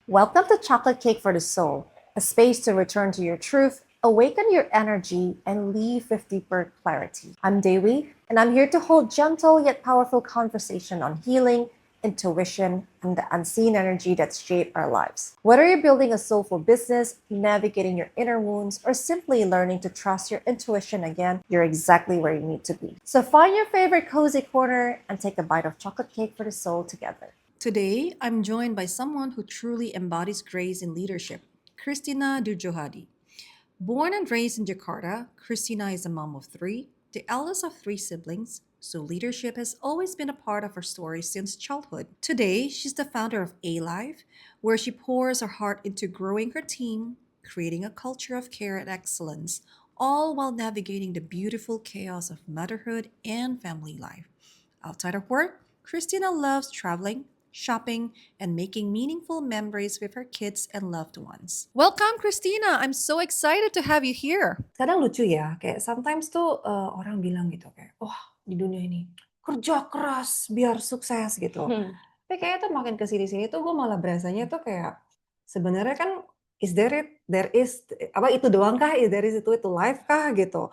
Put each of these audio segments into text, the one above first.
Welcome to Chocolate Cake for the Soul, a space to return to your truth, awaken your energy, and leave with deeper clarity. I'm Dewi, and I'm here to hold gentle yet powerful conversation on healing, intuition, and the unseen energy that shape our lives. Whether you're building a soulful business, navigating your inner wounds, or simply learning to trust your intuition again, you're exactly where you need to be. So find your favorite cozy corner and take a bite of chocolate cake for the soul together. Today, I'm joined by someone who truly embodies grace in leadership, Christina Dujohadi. Born and raised in Jakarta, Christina is a mom of three, the eldest of three siblings, so leadership has always been a part of her story since childhood. Today, she's the founder of A Life, where she pours her heart into growing her team, creating a culture of care and excellence, all while navigating the beautiful chaos of motherhood and family life. Outside of work, Christina loves traveling, shopping, and making meaningful memories with her kids and loved ones. Welcome, Christina. I'm so excited to have you here. Kadang lucu ya, kayak sometimes tuh orang bilang gitu kayak, wah di dunia ini kerja keras biar sukses gitu. Tapi kayaknya tuh makin ke sini-sini tuh gue malah berasanya tuh kayak sebenarnya kan there is apa itu doang kah? There is itu life kah gitu.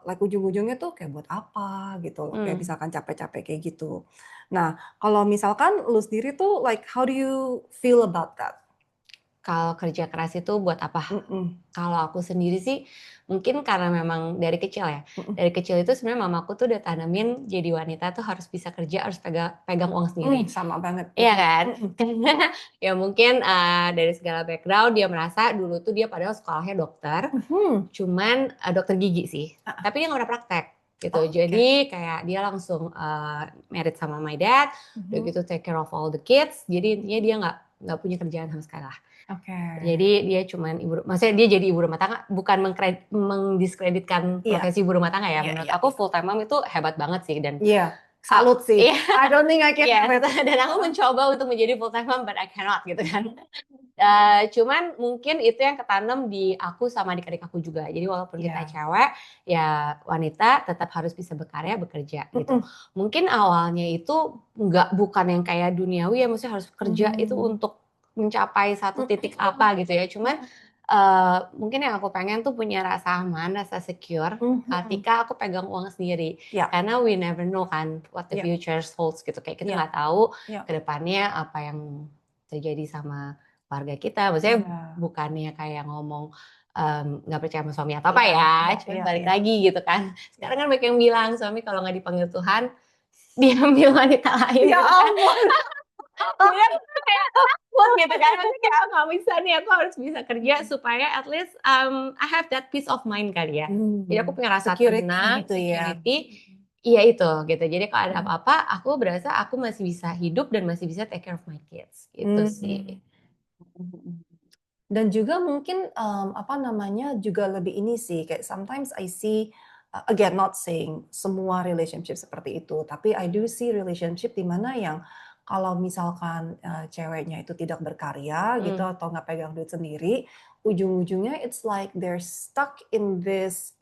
Like ujung-ujungnya tuh kayak buat apa gitu loh, kayak misalkan capek-capek kayak gitu. Nah, kalau misalkan lu sendiri tuh like how do you feel about that? Kalau kerja keras itu buat apa? Mm-mm. Kalau aku sendiri sih mungkin karena memang dari kecil ya. Mm-mm. Dari kecil itu sebenarnya mamaku tuh udah tanemin jadi wanita tuh harus bisa kerja, harus pegang uang sendiri. Sama banget. Iya kan? Mm-mm. Ya mungkin dari segala background dia merasa dulu tuh dia padahal sekolahnya dokter, cuman dokter gigi sih. Tapi dia nggak pernah praktek gitu. Oke. Jadi kayak dia langsung married sama my dad, udah gitu take care of all the kids. Jadi intinya dia nggak punya kerjaan sama sekali lah. Oke. Jadi dia cuman maksudnya dia jadi ibu rumah tangga, bukan mendiskreditkan Iya. profesi ibu rumah tangga ya. Iya, Menurut iya, aku iya. full time mom itu hebat banget sih dan Iya, salut sih. Iya. I don't think I can Yes, have it. dan aku mencoba untuk menjadi full time mom but I cannot gitu kan. Cuman mungkin itu yang ketanam di aku sama adik-adik aku juga. Jadi walaupun kita Iya. cewek, ya wanita tetap harus bisa berkarya, bekerja gitu. Mungkin awalnya itu bukan yang kayak duniawi ya, maksudnya harus kerja itu untuk mencapai satu titik apa gitu ya. Cuman mungkin yang aku pengen tuh punya rasa aman, rasa secure ketika aku pegang uang sendiri. Iya. Karena we never know kan what the Iya. future holds gitu. Kayak kita Iya. nggak tahu Iya. ke depannya apa yang terjadi sama keluarga kita. Maksudnya Iya. bukannya kayak ngomong nggak percaya sama suami atau apa Iya, ya. iya, Cuma iya, balik iya. lagi gitu kan. Sekarang kan banyak yang bilang suami kalau nggak dipanggil Tuhan, dia ambil wanita lain. Ya gitu kan. ampun. Jadi aku tuh kayak takut gitu kan. Maksudnya kayak nggak bisa nih, aku harus bisa kerja supaya at least I have that peace of mind kali ya. Jadi aku punya rasa Security tenang, gitu ya. security. Iya itu gitu. Jadi kalau ada apa-apa, aku berasa aku masih bisa hidup dan masih bisa take care of my kids. Gitu sih. Dan juga mungkin apa namanya juga lebih ini sih kayak sometimes I see again not saying semua relationship seperti itu, tapi I do see relationship di mana yang kalau misalkan ceweknya itu tidak berkarya gitu atau nggak pegang duit sendiri, ujung-ujungnya it's like they're stuck in this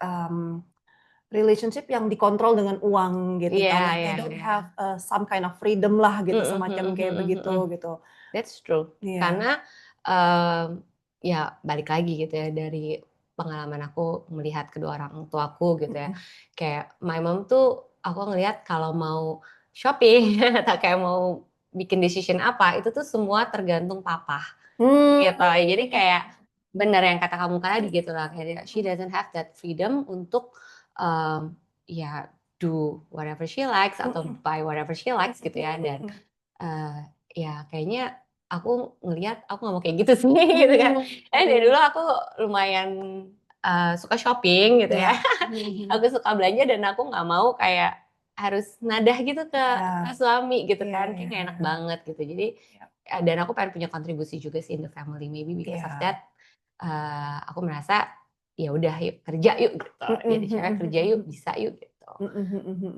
relationship yang dikontrol dengan uang gitu Iya, kan, like iya, they don't iya. have some kind of freedom lah gitu, semacam kayak begitu gitu. That's true. Iya. Karena ya balik lagi gitu ya dari pengalaman aku melihat kedua orang tuaku gitu ya. Kayak my mom tuh aku ngelihat kalau mau shopping atau kayak mau bikin decision apa itu tuh semua tergantung papa. Gitu. Jadi kayak benar yang kata kamu tadi gitu lah, kayak she doesn't have that freedom untuk ya do whatever she likes atau buy whatever she likes gitu ya. Dan ya kayaknya aku ngelihat aku nggak mau kayak gitu sih gitu kan. Dari dulu aku lumayan suka shopping gitu ya. Aku suka belanja dan aku nggak mau kayak harus nadah gitu ke suami gitu kan, kayak gak enak banget gitu. Jadi dan aku pengen punya kontribusi juga sih in the family, maybe because of that aku merasa ya udah yuk kerja yuk gitu. Jadi cewek kerja yuk, bisa yuk gitu.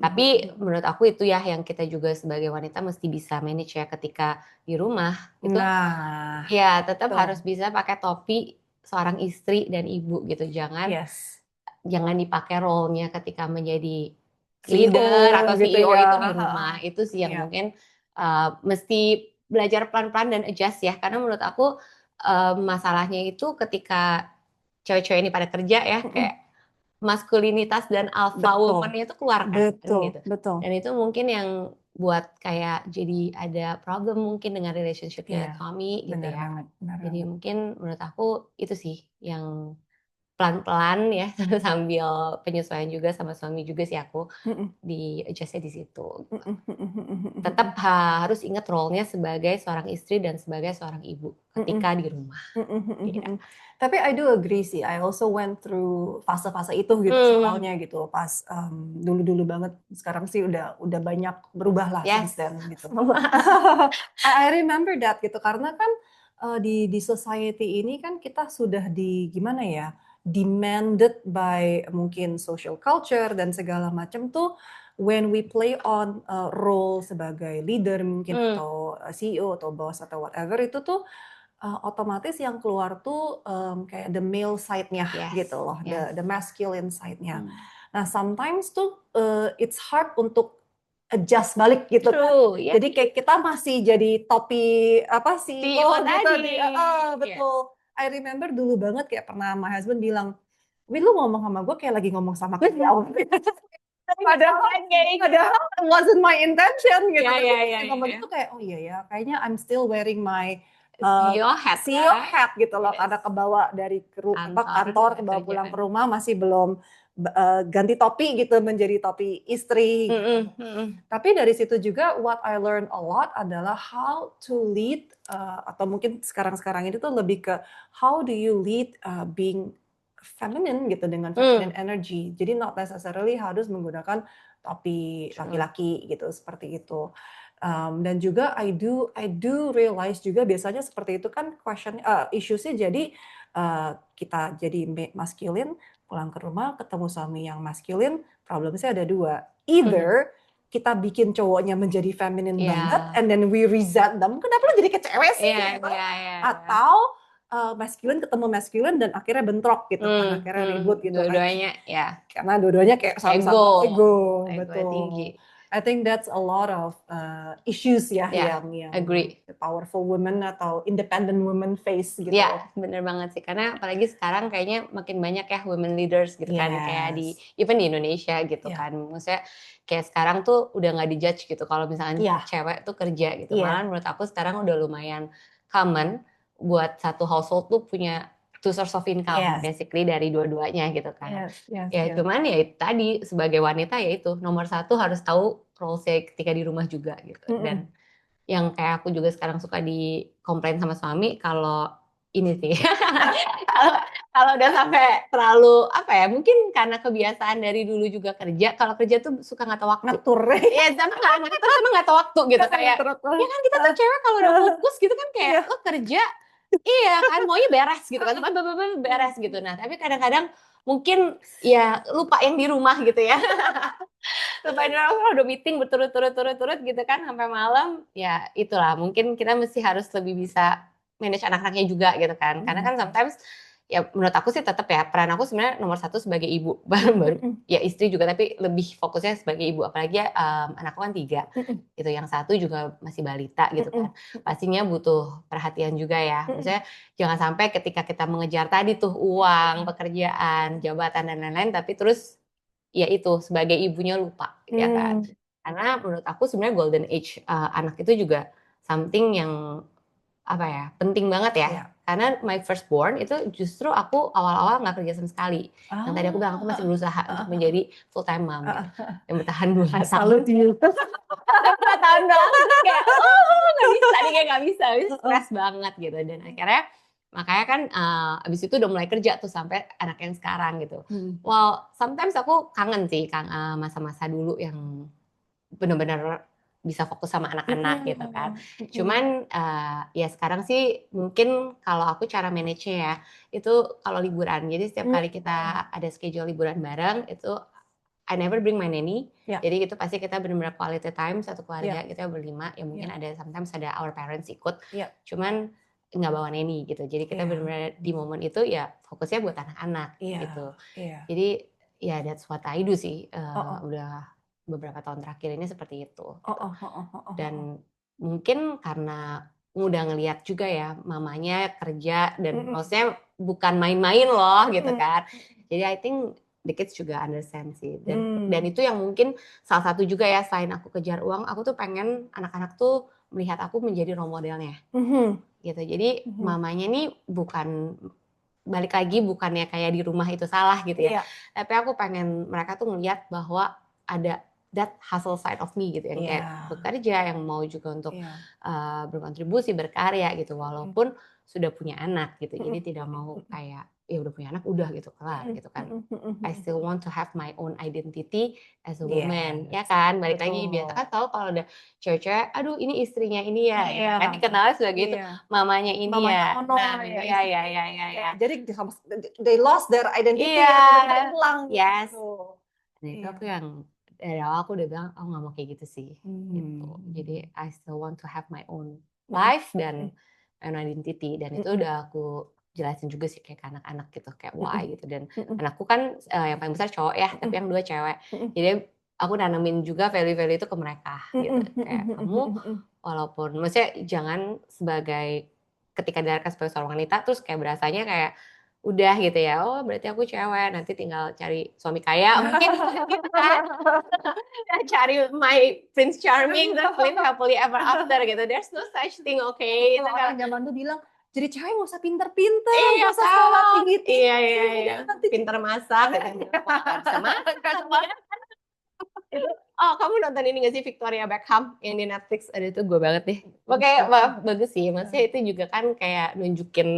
Tapi menurut aku itu ya yang kita juga sebagai wanita mesti bisa manage ya ketika di rumah gitu. Nah, ya tetap harus bisa pakai topi seorang istri dan ibu gitu. Jangan dipakai role-nya ketika menjadi leader atau gitu CEO ya. itu di rumah. Itu sih yang mungkin mesti belajar pelan-pelan dan adjust ya. Karena menurut aku masalahnya itu ketika cewek-cewek ini pada kerja ya, Mm-mm. kayak maskulinitas dan alpha Betul, woman itu keluar kan betul, gitu. betul. Dan itu mungkin yang buat kayak jadi ada problem mungkin dengan relationship-nya Iya, Tommy gitu benar ya. banget, benar Jadi banget. mungkin menurut aku itu sih yang pelan-pelan ya sambil penyesuaian juga sama suami juga sih aku Mm-mm. di adjust-nya di situ. Mm-mm. Mm-mm. Tetap harus ingat role-nya sebagai seorang istri dan sebagai seorang ibu Mm-mm. ketika di rumah. Iya. Mm-mm. Tapi I do agree sih. I also went through fase-fase itu gitu soalnya gitu. Pas dulu-dulu banget. Sekarang sih udah banyak berubah lah since Yes. then gitu. I remember that gitu karena kan di society ini kan kita sudah gimana ya, demanded by mungkin social culture dan segala macam tuh when we play on role sebagai leader mungkin atau CEO atau boss atau whatever itu tuh otomatis yang keluar tuh kayak the male side-nya Yes, gitu loh, yes. the masculine side-nya. Nah, sometimes tuh it's hard untuk adjust balik gitu kan. True, ya. Jadi kayak kita masih jadi topi apa sih CEO gitu tadi. betul. I remember dulu banget kayak pernah my husband bilang, "Wih, lu ngomong sama gue kayak lagi ngomong sama karyawan." Padahal it wasn't my intention gitu. Ya, Tapi ya, pas ya, dia ngomong ya. itu kayak, oh iya ya, kayaknya I'm still wearing my CEO hat. CEO hat gitu loh, Yes. karena kebawa dari kantor kebawa pulang ke rumah masih belum ganti topi gitu menjadi topi istri. Tapi dari situ juga what I learned a lot adalah how to lead atau mungkin sekarang-sekarang ini tuh lebih ke how do you lead being feminine gitu dengan feminine energy. Jadi not necessarily harus menggunakan topi laki-laki gitu seperti itu. Dan juga I do realize juga biasanya seperti itu kan issue-nya jadi kita jadi masculine pulang ke rumah ketemu suami yang masculine, problemnya ada dua. Either kita bikin cowoknya menjadi feminine banget and then we resent them, kenapa lu jadi ke cewek sih? Atau masculine ketemu masculine dan akhirnya bentrok gitu kan, akhirnya ribut gitu kan. Dua-duanya ya. Karena dua-duanya kayak sama-sama ego, betul. Tinggi. I think that's a lot of issues ya yang agree. powerful women atau independent women face gitu. Ya, bener banget sih. Karena apalagi sekarang kayaknya makin banyak ya women leaders gitu kan, kayak even di Indonesia gitu kan. Maksudnya kayak sekarang tuh udah nggak dijudge gitu kalau misalkan cewek tuh kerja gitu. Malah menurut aku sekarang udah lumayan common buat satu household tuh punya two source of income basically dari dua-duanya gitu kan. Cuman ya itu tadi sebagai wanita ya itu nomor satu harus tahu role saya ketika di rumah juga gitu. Dan yang kayak aku juga sekarang suka komplain sama suami kalau ini sih kalau udah sampai terlalu apa ya, mungkin karena kebiasaan dari dulu juga kerja, kalau kerja tuh suka nggak tahu waktu. Ngatur. Iya, sama nggak tahu waktu gitu kayak. Ya kan kita tuh cewek kalau udah fokus gitu kan kayak lo kerja, iya kan maunya beres gitu kan, beres gitu. Nah tapi kadang-kadang mungkin ya lupa yang di rumah gitu ya. Lupa yang di rumah kalau udah meeting berturut-turut gitu kan sampai malam, ya itulah mungkin kita mesti harus lebih bisa manage anak-anaknya juga gitu kan. Karena kan sometimes ya menurut aku sih tetap ya peran aku sebenarnya nomor satu sebagai ibu, baru ya istri juga tapi lebih fokusnya sebagai ibu, apalagi anakku kan 3 gitu, yang satu juga masih balita gitu kan, pastinya butuh perhatian juga ya. Maksudnya jangan sampai ketika kita mengejar tadi tuh uang, pekerjaan, jabatan dan lain-lain, tapi terus ya itu sebagai ibunya lupa ya kan. Karena menurut aku sebenarnya golden age anak itu juga something yang apa ya, penting banget ya. Karena my firstborn itu justru aku awal-awal nggak kerja sama sekali. Yang tadi aku bilang aku masih berusaha untuk menjadi full time mom gitu. Yang bertahan 2 tahun. 2 tahun doang kayak nggak bisa nih, kayak nggak bisa, stres banget gitu. Dan akhirnya makanya kan abis itu udah mulai kerja tuh sampai anak yang sekarang gitu. Well, sometimes aku kangen sih masa-masa dulu yang benar-benar bisa fokus sama anak-anak gitu kan. Cuman ya sekarang sih mungkin kalau aku cara manage-nya ya itu kalau liburan. Jadi setiap kali kita ada schedule liburan bareng itu I never bring my nanny. Jadi itu pasti kita benar-benar quality time satu keluarga, kita berlima. Ya mungkin ada sometimes ada our parents ikut. Cuman nggak bawa nanny gitu. Jadi kita benar-benar di momen itu ya fokusnya buat anak-anak gitu. Jadi ya that's what I do sih. Udah beberapa tahun terakhir ini seperti itu. Dan mungkin karena udah ngelihat juga ya mamanya kerja dan maksudnya bukan main-main loh gitu kan. Jadi I think the kids juga understand sih. Dan itu yang mungkin salah satu juga ya, selain aku kejar uang, aku tuh pengen anak-anak tuh melihat aku menjadi role modelnya gitu. Jadi mamanya nih bukan, balik lagi, bukannya kayak di rumah itu salah gitu ya. Iya. Tapi aku pengen mereka tuh ngelihat bahwa ada that hustle side of me gitu, yang kayak Iya. bekerja, yang mau juga untuk Iya. berkontribusi, berkarya gitu, walaupun sudah punya anak gitu. Jadi Mm-mm. tidak mau kayak ya udah punya anak udah gitu kelar gitu kan. I still want to have my own identity as a woman, ya kan? Balik lagi, biasa kan Betul. tahu kalau ada cewek-cewek, aduh ini istrinya ini ya, Iya. kan dikenalnya sebagai itu, Iya. mamanya ini Mamanya ya. Ono Nah, ya. ya. Jadi they lost their identity Iya. ya, tiba-tiba hilang Yes. gitu. Nah itu Iya. aku yang dari awal aku udah bilang, aku nggak mau kayak gitu sih, gitu. Jadi I still want to have my own life dan my own identity, dan itu udah aku jelasin juga sih kayak ke anak-anak gitu, kayak why gitu. Dan anakku kan yang paling besar cowok ya, tapi yang 2 cewek. Jadi aku nanamin juga value-value itu ke mereka gitu. Kayak kamu walaupun maksudnya jangan sebagai, ketika dilahirkan sebagai seorang wanita terus kayak berasanya kayak udah gitu ya, oh berarti aku cewek, nanti tinggal cari suami kaya mungkin gitu kan. Cari my Prince Charming terus live happily ever after gitu. There's no such thing, okay? Itu Kalau kan orang zaman tuh bilang, jadi cewek nggak usah pinter-pinter, iya nggak usah sekolah kan, tinggi-tinggi. iya. Nanti Pinter masak gitu. Bisa masak. Itu, oh kamu nonton ini gak sih Victoria Beckham yang di Netflix? Ada itu gue banget deh. Makanya bagus sih, maksudnya itu juga kan kayak nunjukin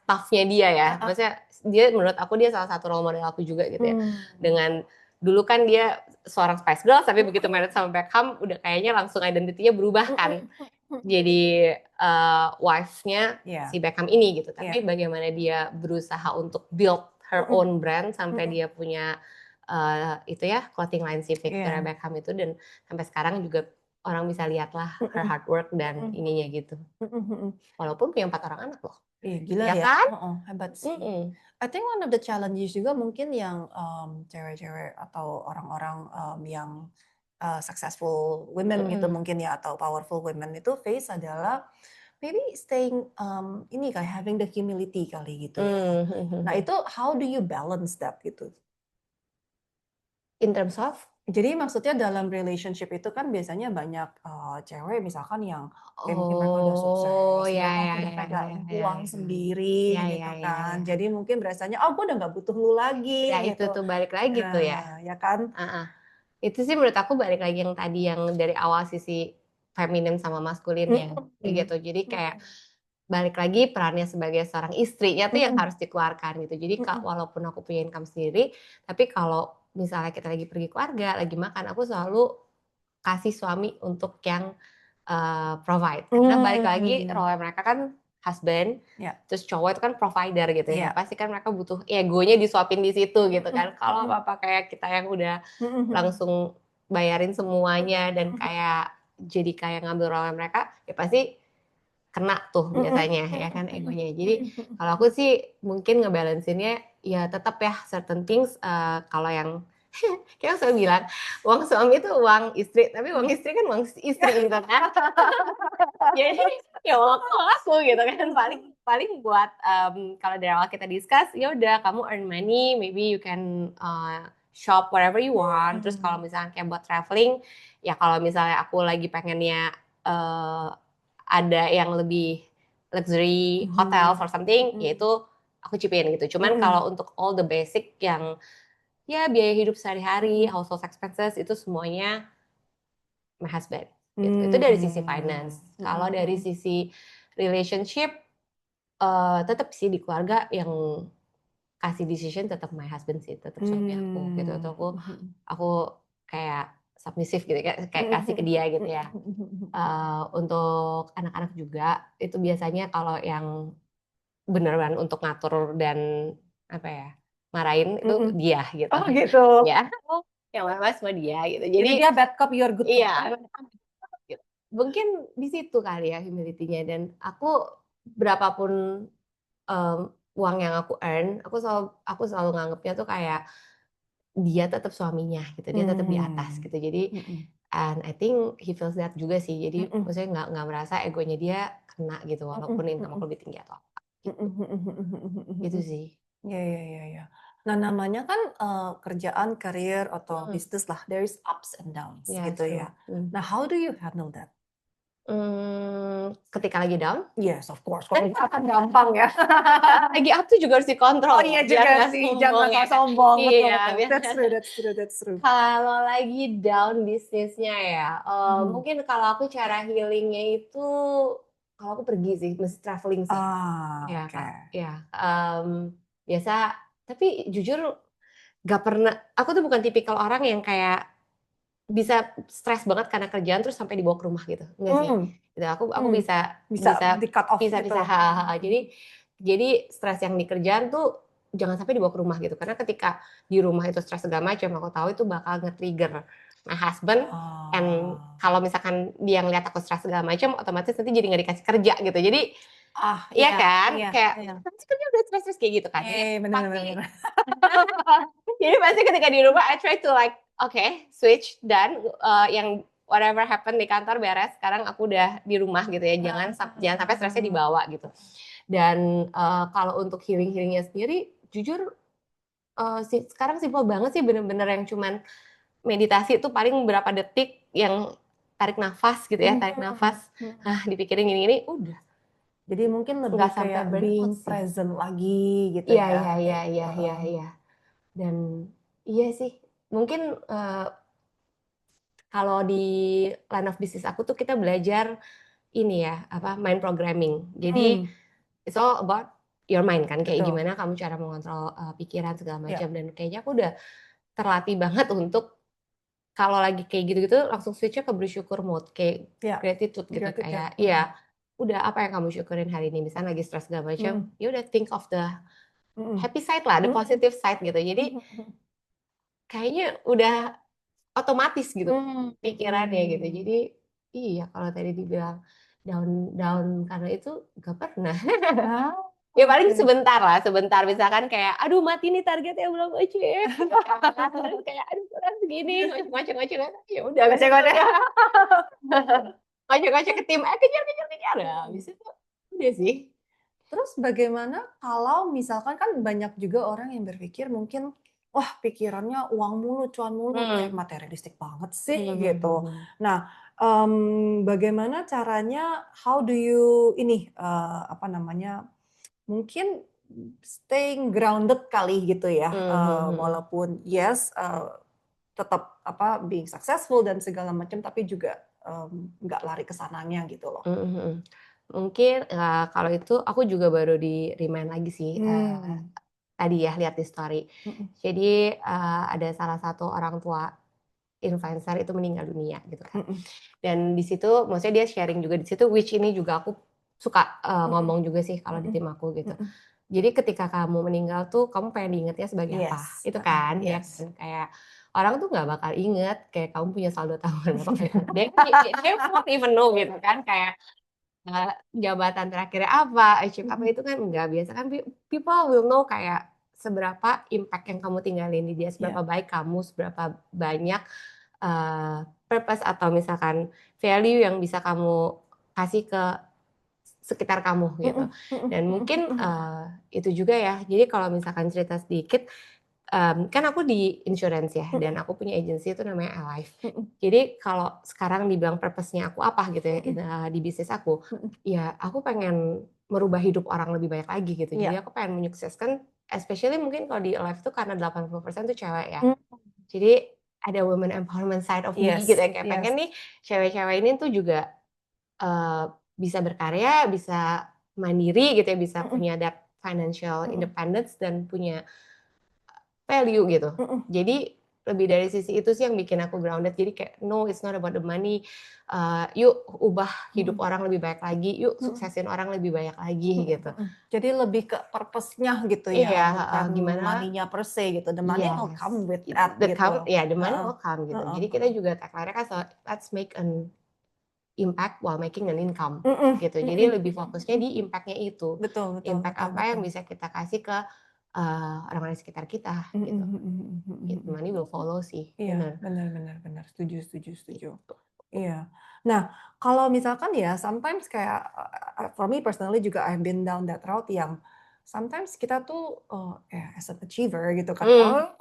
toughnya dia ya. Maksudnya dia, menurut aku dia salah satu role model aku juga gitu ya. Dengan dulu kan dia seorang Spice Girls, tapi begitu married sama Beckham udah kayaknya langsung identitinya berubah kan. Jadi wife-nya si Beckham ini gitu. Tapi bagaimana dia berusaha untuk build her own brand sampai dia punya itu ya clothing line si Victoria Beckham itu, dan sampai sekarang juga orang bisa lihat lah her hard work dan ininya gitu. Walaupun punya 4 orang anak loh. Iya, gila Ya ya. kan? Hebat sih. I think one of the challenges juga mungkin yang cewek-cewek atau orang-orang yang successful women gitu mungkin ya, atau powerful women itu face adalah maybe staying ini kayak having the humility kali gitu ya. Nah itu how do you balance that gitu? In terms of? Jadi maksudnya dalam relationship itu kan biasanya banyak cewek misalkan yang kayak mungkin mereka udah sukses, mereka udah pegang uang sendiri gitu kan. Jadi mungkin berasanya, oh gue udah nggak butuh lu lagi Ya itu gitu. tuh balik lagi tuh ya. Ya kan? Itu sih menurut aku balik lagi yang tadi, yang dari awal sisi feminin sama maskulin ya. Gitu. Jadi kayak balik lagi perannya sebagai seorang istrinya tuh yang harus dikeluarkan gitu. Jadi walaupun aku punya income sendiri, tapi kalau misalnya kita lagi pergi keluarga, lagi makan, aku selalu kasih suami untuk yang provide. Karena balik lagi role mereka kan husband, terus cowok itu kan provider gitu ya. Pasti kan mereka butuh egonya disuapin di situ gitu kan. Kalau apa kayak kita yang udah langsung bayarin semuanya dan kayak jadi kayak ngambil role mereka, ya pasti kena tuh biasanya ya kan egonya. Jadi kalau aku sih mungkin ngebalansinnya ya tetap ya certain things, kalau yang kayak saya bilang uang suami itu uang istri, tapi uang istri kan uang istri gitu kan. Jadi ya uang aku gitu kan, paling buat kalau dari awal kita discuss, ya udah kamu earn money, maybe you can shop whatever you want. Terus kalau misalnya kayak buat traveling, ya kalau misalnya aku lagi pengennya ada yang lebih luxury hotel for something, yaitu aku chipin gitu. Cuman kalau untuk all the basic yang ya biaya hidup sehari-hari, household expenses, itu semuanya my husband. Gitu. Itu dari sisi finance. Kalau dari sisi relationship, tetap sih di keluarga yang kasih decision tetap my husband sih, tetap suami aku gitu. Atau aku kayak submissive gitu, kayak kasih ke dia gitu ya. Untuk anak-anak juga itu biasanya kalau yang beneran untuk ngatur dan apa ya, marahin itu dia gitu. Oh gitu. Ya, yang marah semua dia gitu. Jadi dia bad cop, you're good cop. Iya. Mungkin di situ kali ya humility-nya. Dan aku berapapun uang yang aku earn, aku selalu nganggapnya tuh kayak dia tetap suaminya gitu, dia tetap di atas gitu. Jadi And I think he feels that juga sih. Jadi Mm-mm. maksudnya nggak merasa egonya dia kena gitu walaupun Mm-mm. income aku lebih tinggi atau apa gitu. Mm-mm. Gitu sih. Ya, ya, ya, ya. Nah, namanya kan kerjaan, karir, atau Hmm. bisnis lah. There is ups and downs Ya, gitu true. ya. Nah, how do you handle that? Ketika lagi down, Yes, of course. Kalau itu kan gampang ya. lagi up tuh juga harus dikontrol Oh iya biar juga nggak sih, sombong jangan ya. sombong. Betul, Iya, betul. biar That's true, that's true, that's true. kalau lagi down bisnisnya ya, Mhm. mungkin kalau aku cara healingnya itu kalau aku pergi sih, mesti traveling sih. Ya, Oke. Kak. Ya, biasa. Tapi jujur gak pernah. Aku tuh bukan tipikal orang yang kayak bisa stres banget karena kerjaan terus sampai dibawa ke rumah gitu. Enggak sih. Gitu. Aku bisa Bisa di-cut off gitu. bisa. Jadi stres yang di kerjaan tuh jangan sampai dibawa ke rumah gitu. Karena ketika di rumah itu stres segala macam, aku tahu itu bakal nge-trigger my husband. And kalau misalkan dia ngeliat aku stres segala macam, otomatis nanti jadi nggak dikasih kerja gitu. Jadi iya kan, kayak pasti kerja udah stres kayak gitu kan. Jadi benar. jadi pasti ketika di rumah I try to like switch dan yang whatever happen di kantor beres. Sekarang aku udah di rumah gitu ya. Jangan sampai stresnya dibawa gitu. Dan kalau untuk healingnya sendiri, jujur sekarang simpel banget sih, bener-bener yang cuman meditasi itu paling berapa detik yang tarik nafas gitu ya, tarik nafas, dipikirin gini-gini, udah. Jadi mungkin lebih Nggak sampai kayak burn being out sih. present lagi gitu Iya, ya. iya. Dan iya sih, mungkin kalau di line of business aku tuh kita belajar ini ya, mind programming. Jadi it's all about your mind kan, kayak Betul. gimana kamu cara mengontrol pikiran segala Ya. macam. Dan kayaknya aku udah terlatih banget untuk kalau lagi kayak gitu-gitu langsung switch-nya ke bersyukur mode, kayak gratitude gitu. Gratitude, Kayak ya udah apa yang kamu syukurin hari ini, misalnya lagi stres segala macam, ya udah think of the happy side lah, the positive side gitu. Jadi kayaknya udah otomatis gitu pikirannya gitu. Jadi iya, kalau tadi dibilang down karena itu gak pernah. Ya paling sebentar misalkan kayak aduh mati nih targetnya belum achieve. Terus kayak aduh kurang segini, ngoceh-ngoceh ya udah ngoceh-ngoceh ke tim kejar ya habis itu udah sih. Terus bagaimana kalau misalkan kan banyak juga orang yang berpikir mungkin wah pikirannya uang mulu, cuan mulu, kayak materialistik banget sih gitu. Nah, bagaimana caranya, how do you ini mungkin staying grounded kali gitu ya, walaupun yes tetap being successful dan segala macam, tapi juga nggak lari ke sananya gitu loh. Mungkin kalau itu aku juga baru di remind lagi sih tadi ya lihat di story. Jadi ada salah satu orang tua influencer itu meninggal dunia gitu kan. Dan di situ maksudnya dia sharing juga di situ, which ini juga aku suka ngomong juga sih kalau di tim aku gitu. Jadi ketika kamu meninggal tuh kamu pengen diingetnya sebagai apa? Itu kan ya kan, kayak orang tuh nggak bakal inget kayak kamu punya saldo tahunan apa kayak they won't even know gitu kan, kayak jabatan terakhirnya apa, achieve apa, itu kan enggak. Biasa kan people will know kayak seberapa impact yang kamu tinggalin di dia, seberapa baik kamu, seberapa banyak purpose atau misalkan value yang bisa kamu kasih ke sekitar kamu gitu. Dan mungkin itu juga ya. Jadi kalau misalkan cerita sedikit, kan aku di insurance ya, dan aku punya agency itu namanya Alive. Jadi kalau sekarang dibilang purpose-nya aku apa gitu ya di bisnis aku, ya aku pengen merubah hidup orang lebih banyak lagi gitu. Jadi aku pengen menyukseskan, especially mungkin kalau di Alive tuh karena 80% tuh cewek ya. Jadi ada women empowerment side of me gitu ya, kayak pengen nih cewek-cewek ini tuh juga bisa berkarya, bisa mandiri gitu ya, bisa punya that financial independence dan punya value gitu. Jadi lebih dari sisi itu sih yang bikin aku grounded. Jadi kayak no, it's not about the money. Yuk ubah hidup orang lebih baik lagi. Yuk suksesin orang lebih banyak lagi gitu. Jadi lebih ke purpose-nya gitu ya, Iya, bukan gimana money-nya per se gitu. The money will come with that the gitu. the money will come gitu. Jadi kita juga tagline-nya kan let's make an impact while making an income gitu. Jadi lebih fokusnya di impact-nya itu. Betul. Impact apa yang bisa kita kasih ke orang-orang di sekitar kita gitu. Gitu, money will follow sih, Iya, bener. benar. Setuju. Gitu. Iya. Nah, kalau misalkan ya, sometimes kayak for me personally juga I've been down that route yang sometimes kita tuh as an achiever gitu kan,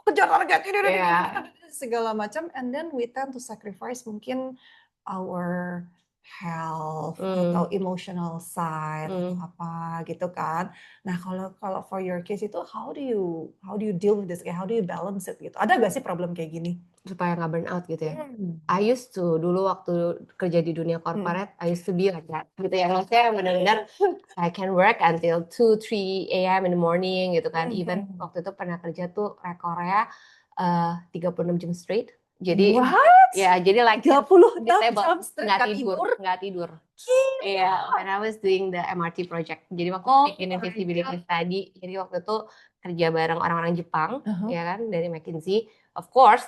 kejar target ini, Yeah. segala macam, and then we tend to sacrifice mungkin our health atau emotional side atau apa gitu kan. Nah, kalau kalau for your case itu how do you deal with this? Kayak how do you balance it gitu? Ada gak sih problem kayak gini? Supaya nggak burn out gitu ya. I used to dulu waktu kerja di dunia corporate, I used to be like that gitu ya. Maksudnya benar-benar I can work until 2-3 a.m. in the morning gitu kan. Even waktu itu pernah kerja tuh rekornya 36 jam straight. Jadi What? ya jadi like 36 disable, jam straight nggak tidur. Iya, when I was doing the MRT project. Jadi waktu bikin feasibility study, jadi waktu itu kerja bareng orang-orang Jepang, ya kan, dari McKinsey. Of course,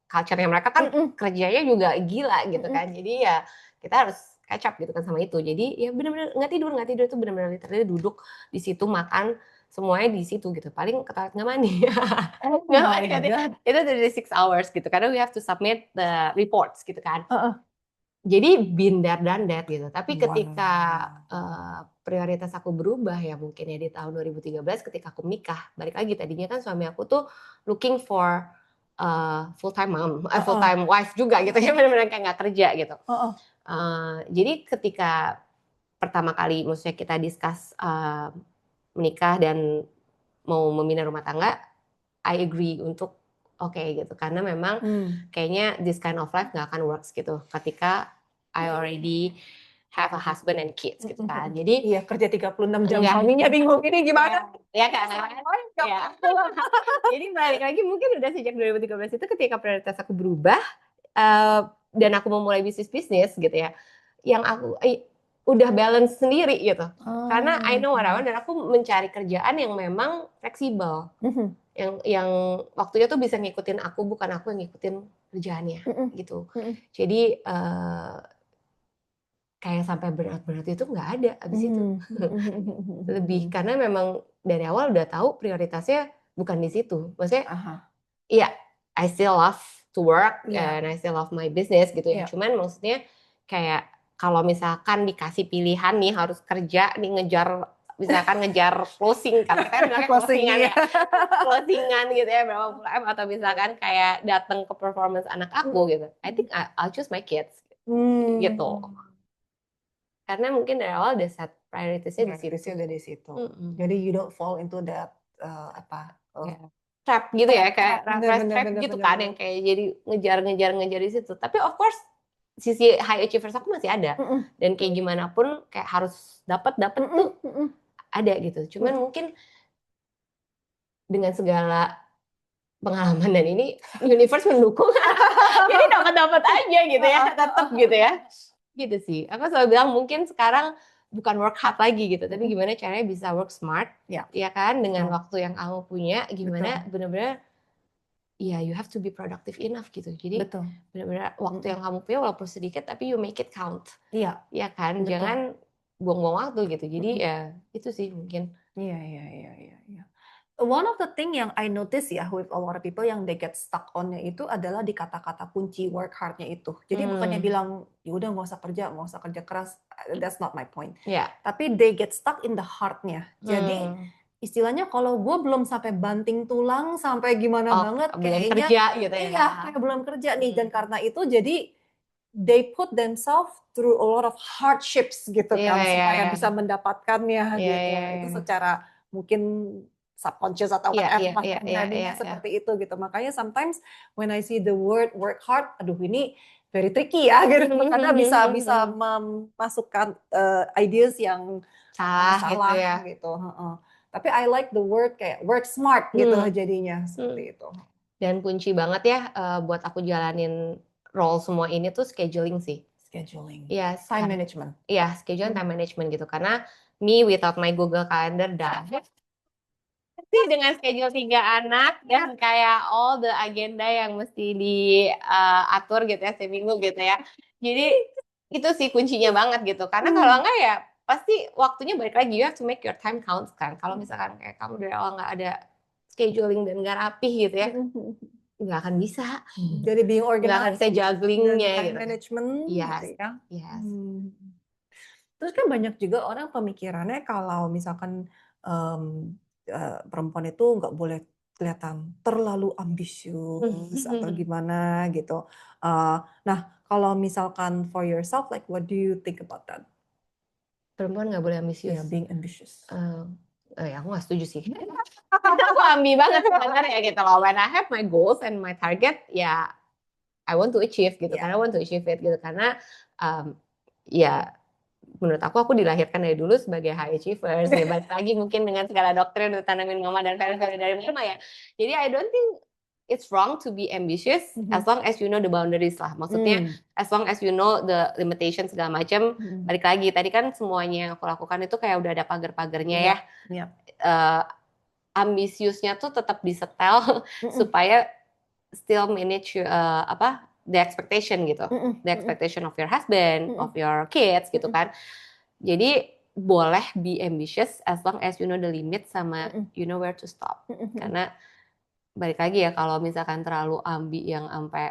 culture-nya mereka kan kerjanya juga gila gitu kan. Jadi ya kita harus catch up gitu kan sama itu. Jadi ya benar-benar nggak tidur itu benar-benar literally duduk di situ makan semuanya di situ gitu. Paling ke toilet nggak mandi. Nggak mandi. Itu dari 6 hours gitu. Karena we have to submit the reports gitu kan. Jadi been there done that gitu. Tapi ketika prioritas aku berubah ya mungkin ya di tahun 2013 ketika aku menikah. Balik lagi tadinya kan suami aku tuh looking for full time mom, full time wife juga gitu ya, benar-benar kayak nggak kerja gitu. Jadi ketika pertama kali maksudnya kita discuss menikah dan mau membina rumah tangga, I agree untuk oke gitu karena memang kayaknya this kind of life nggak akan works gitu ketika I already have a husband and kids gitu kan. Jadi iya kerja 36 jam suaminya bingung ini gimana? Ya kan. Ya. Jadi balik lagi mungkin udah sejak 2013 itu ketika prioritas aku berubah dan aku memulai bisnis gitu ya. Yang aku udah balance sendiri gitu. Karena I know what I want dan aku mencari kerjaan yang memang fleksibel. Yang waktunya tuh bisa ngikutin aku, bukan aku yang ngikutin kerjaannya gitu. Jadi kayak sampai berat itu nggak ada abis itu. Lebih karena memang dari awal udah tahu prioritasnya bukan di situ. Maksudnya iya I still love to work and I still love my business gitu ya. Cuman maksudnya kayak kalau misalkan dikasih pilihan nih harus kerja nih ngejar closing kan kita bilangnya closingan ya. Closingan gitu ya berapa puluh M atau misalkan kayak datang ke performance anak aku gitu. I think I'll choose my kids gitu. Karena mungkin dari awal udah set prioritasnya di situ. Jadi you don't fall into that trap gitu ya kayak trap gitu kan yang kayak jadi ngejar di situ. Tapi of course sisi high achievers aku masih ada dan kayak gimana pun kayak harus dapat tuh ada gitu. Cuman mungkin dengan segala pengalaman dan ini universe mendukung jadi dapat aja gitu ya tetap gitu ya gitu sih. Aku selalu bilang mungkin sekarang bukan work hard lagi gitu tapi gimana caranya bisa work smart ya kan dengan waktu yang kamu punya gimana benar-benar ya you have to be productive enough gitu. Jadi benar-benar waktu yang kamu punya walaupun sedikit tapi you make it count. Iya kan jangan buang-buang waktu gitu. Jadi ya itu sih mungkin. Iya. One of the thing yang I notice ya with a lot of people yang they get stuck on-nya itu adalah di kata-kata kunci work hard-nya itu. Jadi bukannya bilang ya udah nggak usah kerja keras, that's not my point. Tapi they get stuck in the heart-nya. Jadi istilahnya kalau gue belum sampai banting tulang sampai gimana banget belum kayaknya kerja gitu ya. Iya, kayak belum kerja nih dan karena itu jadi they put themselves through a lot of hardships gitu kan supaya bisa mendapatkannya gitu. Itu secara mungkin subconscious atau whatever seperti itu gitu. Makanya sometimes when I see the word work hard, aduh ini very tricky ya gitu. Karena bisa memasukkan ideas yang salah gitu. Tapi I like the word kayak work smart gitu jadinya seperti itu. Dan kunci banget ya buat aku jalanin role semua ini tuh scheduling sih. Scheduling. Iya, time management. Iya, scheduling time management gitu. Karena me without my Google Calendar sih dengan schedule 3 anak dan kayak all the agenda yang mesti diatur gitu ya seminggu gitu ya. Jadi itu sih kuncinya banget gitu. Karena kalau enggak ya pasti waktunya balik lagi, you have to make your time count kan. Kalau misalkan kayak kamu dari awal nggak ada scheduling dan nggak rapih gitu ya, nggak akan bisa, Jadi being nggak akan organized bisa dan jugglingnya time gitu. management Yes, gitu ya. yes. Terus kan banyak juga orang pemikirannya kalau misalkan perempuan itu nggak boleh kelihatan terlalu ambisius atau gimana gitu. Nah, kalau misalkan for yourself, like what do you think about that? Perempuan nggak boleh Yeah, ambisius. being ambitious. Ya aku nggak setuju sih. Karena aku ambi banget sebenarnya gitu loh. When I have my goals and my target, ya I want to achieve gitu. Yeah. Karena I want to achieve it gitu. Karena ya menurut aku dilahirkan dari dulu sebagai high achievers. Ya balik lagi mungkin dengan segala doktrin yang ditanamin mama dan value-value dari mama ya. Jadi I don't think it's wrong to be ambitious as long as you know the boundaries lah. Maksudnya as long as you know the limitations segala macam. Balik lagi tadi kan semuanya yang aku lakukan itu kayak udah ada pagar-pagarnya ya. Ambisiusnya tuh tetap disetel supaya still manage the expectation gitu. The expectation of your husband, of your kids gitu kan. Jadi boleh be ambitious as long as you know the limit sama you know where to stop. Karena balik lagi ya kalau misalkan terlalu ambi yang sampai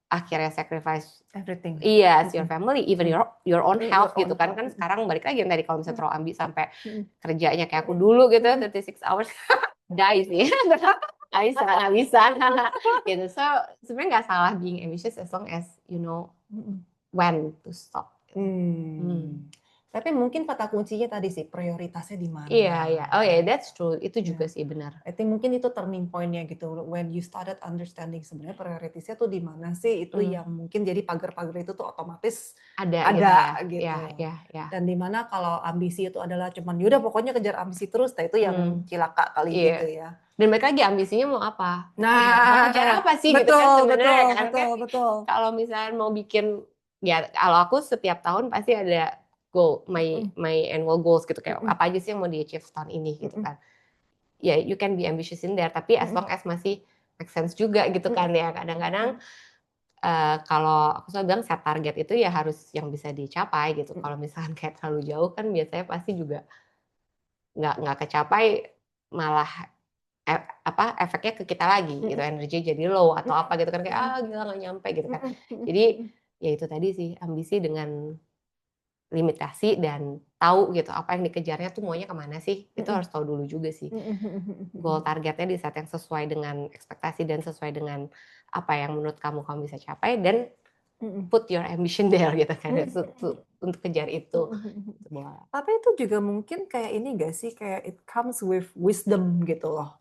akhirnya sacrifice everything. Yes, your family, even your own health Your gitu own kan. health. Kan sekarang balik lagi yang tadi kalau misalnya terlalu ambi sampai kerjanya kayak aku dulu gitu 36 hours die sih. Nggak bisa gitu. So sebenarnya nggak salah being ambitious as long as you know when to stop. Tapi mungkin kata kuncinya tadi sih prioritasnya di mana. Iya. Oh ya, that's true. Itu juga sih benar. I think mungkin itu turning point-nya gitu. When you started understanding sebenarnya prioritasnya tuh di mana sih, itu yang mungkin jadi pagar-pagar itu tuh otomatis ada gitu. Ya. Dan di mana kalau ambisi itu adalah cuman yaudah pokoknya kejar ambisi terus, nah itu yang cilaka kali gitu ya. Dan mereka lagi ambisinya mau apa? Nah, mau kejar apa sih gitu kan sebenarnya kan? Betul. Kalau misalnya mau bikin ya kalau aku setiap tahun pasti ada goal, my annual goals gitu kayak apa aja sih yang mau di-achieve tahun ini gitu kan. Ya, you can be ambitious in there tapi as long as masih make sense juga gitu kan ya. Kadang-kadang kalau aku selalu bilang set target itu ya harus yang bisa dicapai gitu. Kalau misalkan kayak terlalu jauh kan biasanya pasti juga nggak kecapai, malah efeknya ke kita lagi gitu, energi jadi low atau apa gitu kan kayak gila nggak nyampe gitu kan. Jadi ya itu tadi sih ambisi dengan limitasi dan tahu gitu apa yang dikejarnya tuh maunya kemana sih, itu harus tahu dulu juga sih. Goal targetnya di saat yang sesuai dengan ekspektasi dan sesuai dengan apa yang menurut kamu bisa capai dan put your ambition there gitu kan untuk kejar itu. Tapi itu juga mungkin kayak ini gak sih, kayak it comes with wisdom gitu loh.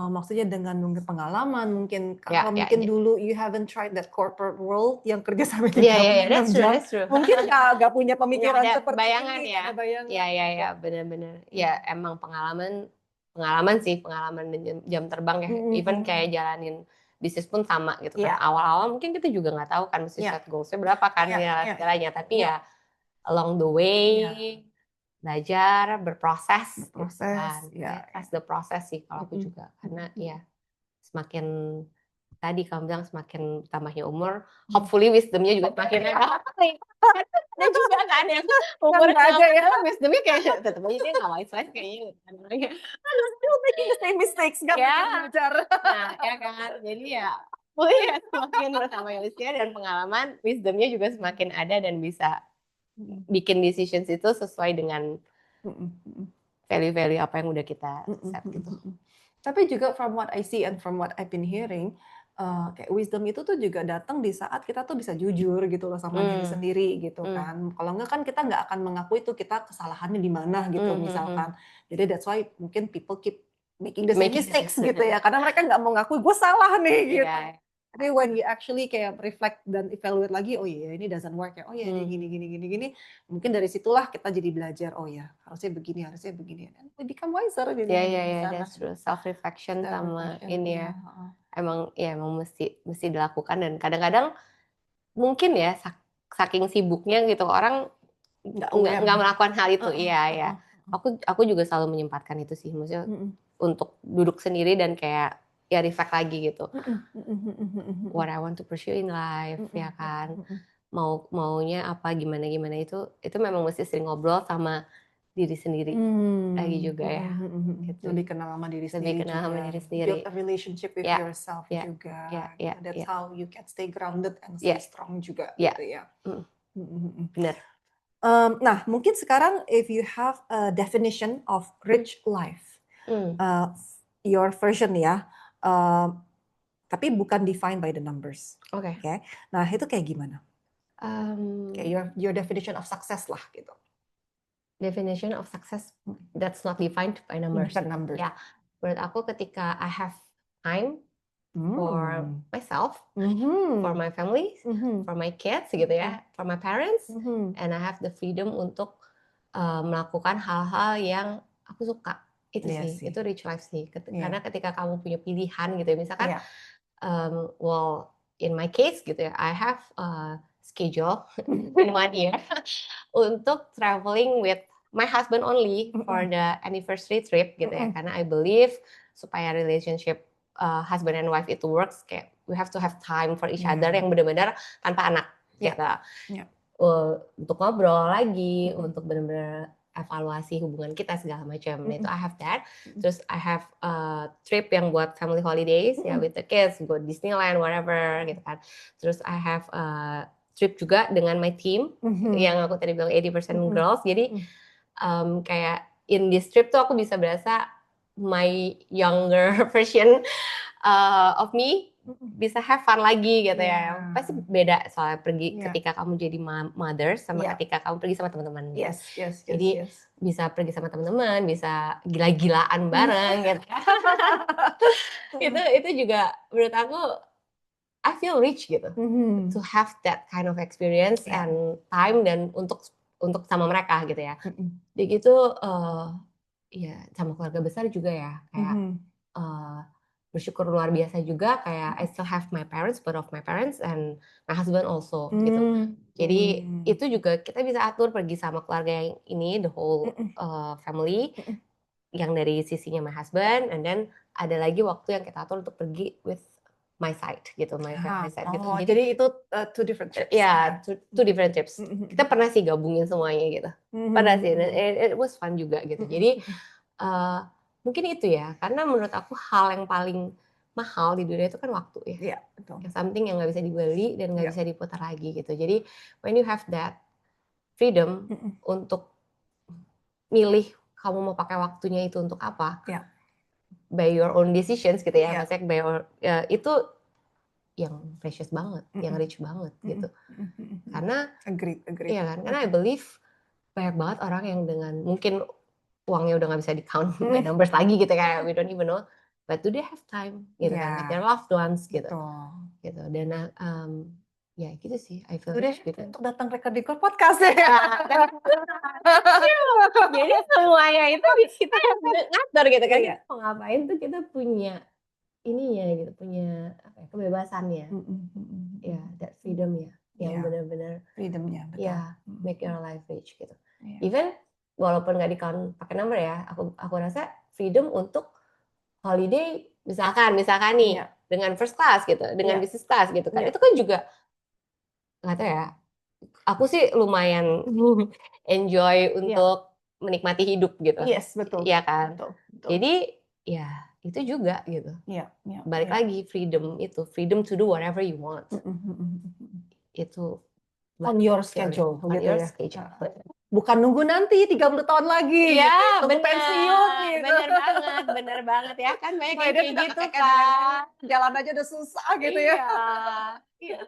Maksudnya dengan mungkin pengalaman, mungkin kalau mungkin dulu you haven't tried that corporate world yang kerja sampai 36 jam, mungkin gak punya pemikiran seperti bayangan ini. ya. Ya, benar-benar. Ya emang pengalaman sih, pengalaman jam terbang ya. Even kayak jalanin bisnis pun sama gitu kan. Awal-awal mungkin kita juga nggak tahu kan mesti set goalsnya berapa kan segalanya. Tapi ya along the way belajar, berproses kan. Trust the process sih kalau aku juga. Karena ya semakin tadi kamu bilang semakin tambahnya umur, hopefully wisdomnya juga semakin dan juga kan yang umur aja ya wisdomnya kayak tetap aja dia nggak wise kayaknya still making the same mistakes kan belajar. Nah ya kan jadi ya semakin bertambah usia dan pengalaman wisdomnya juga semakin ada dan bisa bikin decisions itu sesuai dengan value-value apa yang udah kita set gitu. Tapi juga from what I see and from what I've been hearing, kayak wisdom itu tuh juga datang di saat kita tuh bisa jujur gitu loh sama diri sendiri gitu kan. Kalau enggak kan kita nggak akan mengakui tuh kita kesalahannya di mana gitu misalkan. Jadi that's why mungkin people keep making the same mistakes gitu ya. Karena mereka nggak mau ngakui gue salah nih gitu. Tapi when we actually kayak reflect dan evaluate lagi, oh iya ini doesn't work ya, oh iya ini gini, mungkin dari situlah kita jadi belajar, oh ya harusnya begini, and we become wiser gitu. Ya, that's true. Self reflection sama ini ya, emang mesti dilakukan dan kadang-kadang mungkin ya saking sibuknya gitu orang nggak melakukan hal itu, iya. Aku juga selalu menyempatkan itu sih, maksudnya untuk duduk sendiri dan kayak ya reflect lagi gitu. What I want to pursue in life ya kan. maunya apa gimana itu memang mesti sering ngobrol sama diri sendiri lagi juga ya gitu. Lebih kenal sama diri sendiri Lebih kenal sama juga. diri sendiri. Build a relationship with Ya, yourself ya, juga. ya, That's ya. how you can stay grounded and Ya. stay strong juga Ya. gitu ya. Benar. Nah, mungkin sekarang if you have a definition of rich life, your version ya, tapi bukan defined by the numbers. Oke. Okay? Nah, itu kayak gimana? Kayak your definition of success lah gitu. Definition of success that's not defined by numbers. Bukan numbers. Ya, menurut aku ketika I have time for myself, for my family, for my kids gitu ya, for my parents, and I have the freedom untuk melakukan hal-hal yang aku suka. Itu sih, itu rich life sih. Karena ketika kamu punya pilihan gitu ya, misalkan, well, in my case gitu ya, I have a schedule in 1 year untuk traveling with my husband only for the anniversary trip gitu ya. Karena I believe supaya relationship husband and wife itu works, kayak we have to have time for each other yang benar-benar tanpa anak gitu. Untuk ngobrol lagi, untuk benar-benar evaluasi hubungan kita segala macam. Nah, itu I have that. Terus I have trip yang buat family holidays ya with the kids, go Disneyland whatever gitu kan. Terus I have trip juga dengan my team yang aku tadi bilang 80% girls. Jadi kayak in this trip tuh aku bisa berasa my younger version of me bisa have fun lagi gitu ya. Pasti beda soalnya pergi ketika kamu jadi mother sama ketika kamu pergi sama teman-teman. Jadi bisa pergi sama teman-teman, bisa gila-gilaan bareng gitu. itu juga menurut aku I feel rich gitu. To have that kind of experience and time dan untuk sama mereka gitu ya. Jadi gitu ya sama keluarga besar juga ya kayak bersyukur luar biasa juga kayak I still have my parents, both of my parents and my husband also gitu. Jadi itu juga kita bisa atur pergi sama keluarga yang ini the whole family yang dari sisinya my husband, and then ada lagi waktu yang kita atur untuk pergi with my side gitu, my family side gitu. Jadi itu two different trips. Ya, two different trips. Kita pernah sih gabungin semuanya gitu. Pernah sih, it was fun juga gitu. Jadi mungkin itu ya, karena menurut aku hal yang paling mahal di dunia itu kan waktu ya. Iya, betul. Something yang nggak bisa dibeli dan nggak bisa diputar lagi gitu. Jadi when you have that freedom untuk milih kamu mau pakai waktunya itu untuk apa, by your own decisions gitu ya, maksudnya by your, itu yang precious banget, yang rich banget gitu. Karena, agreed. iya kan, karena I believe banyak banget orang yang dengan mungkin uangnya udah nggak bisa di count by numbers lagi gitu kayak we don't even know, but do they have time gitu kan with their loved ones gitu. Gitu. Dan ya gitu sih, I feel rich gitu. Untuk datang record podcast ya. Jadi semuanya itu kita ngatur gitu kan. Mau ngapain tuh kita punya ininya gitu, punya apa ya, kebebasannya. Ya, that freedom ya, yang benar-benar freedomnya, betul. Ya, make your life rich gitu. Even walaupun nggak di-count pakai number ya, aku rasa freedom untuk holiday misalkan nih dengan first class gitu, dengan business class gitu kan. Itu kan juga nggak tahu ya. Aku sih lumayan enjoy untuk menikmati hidup gitu. Yes, betul. Iya kan? Betul. Jadi ya itu juga gitu. Balik lagi freedom to do whatever you want. Itu on your schedule. On your schedule. Bukan nunggu nanti 30 tahun lagi. Iya, gitu. Pensiun gitu. Bener banget ya kan banyak yang kayak gitu kan. Jalan aja udah susah gitu ya. Iya,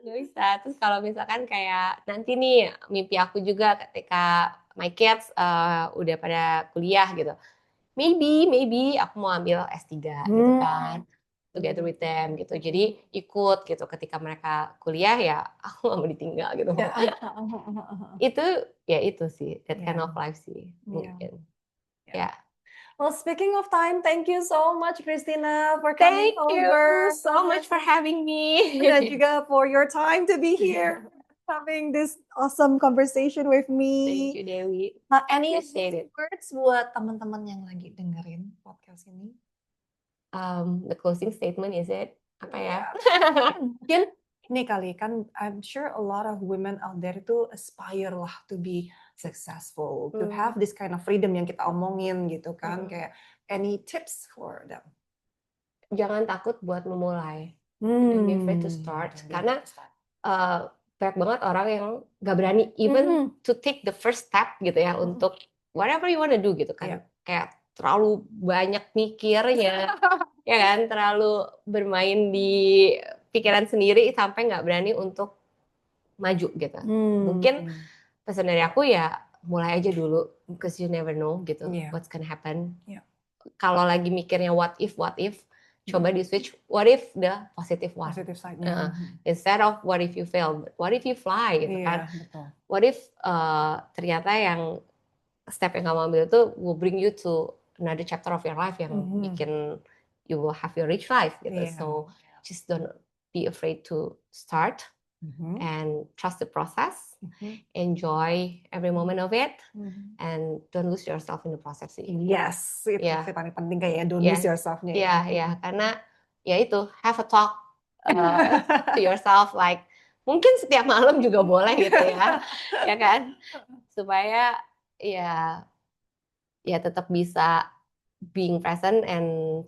nggak bisa. Terus kalau misalkan kayak nanti nih mimpi aku juga ketika my kids udah pada kuliah gitu. Maybe aku mau ambil S3 gitu kan. Together with them gitu. Jadi ikut gitu ketika mereka kuliah ya aku nggak mau ditinggal gitu. Itu sih that kind of life sih mungkin. Ya. Well, speaking of time, thank you so much, Christina, for coming over. Thank you so much for having me. Dan juga for your time to be here, having this awesome conversation with me. Thank you, Dewi. Any words buat teman-teman yang lagi dengerin podcast ini? The closing statement is it? Apa ya? Mungkin ini kali kan I'm sure a lot of women out there itu aspire lah to be successful, to have this kind of freedom yang kita omongin gitu kan. Kayak any tips for them? Jangan takut buat memulai. Don't be afraid to start. Karena banyak banget orang yang gak berani even to take the first step gitu ya untuk whatever you wanna do gitu kan. Kayak terlalu banyak mikirnya, ya kan, terlalu bermain di pikiran sendiri sampai nggak berani untuk maju gitu. Mungkin pesan dari aku ya mulai aja dulu, because you never know gitu what's gonna happen. Kalau lagi mikirnya what if, coba di switch what if the positive one. Positive side-nya. Instead of what if you fail, what if you fly gitu kan. Betul. What if ternyata yang step yang kamu ambil itu will bring you to another chapter of your life yang bikin you will have your rich life gitu. So just don't be afraid to start and trust the process, enjoy every moment of it, and don't lose yourself in the process sih. Yes, itu Yeah. sih paling penting kayak don't Yeah. lose yourself-nya. Iya, karena ya itu have a talk to yourself like mungkin setiap malam juga boleh gitu ya, ya kan, supaya ya tetap bisa being present and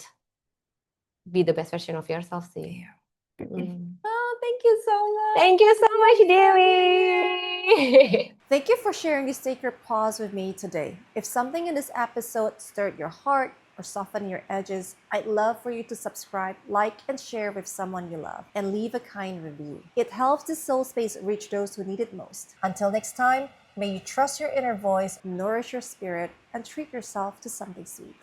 be the best version of yourself sih. Oh, thank you so much. Thank you so much, Dewi. Thank you for sharing this sacred pause with me today. If something in this episode stirred your heart or softened your edges, I'd love for you to subscribe, like, and share with someone you love, and leave a kind review. It helps this soul space reach those who need it most. Until next time, may you trust your inner voice, nourish your spirit, and treat yourself to something sweet.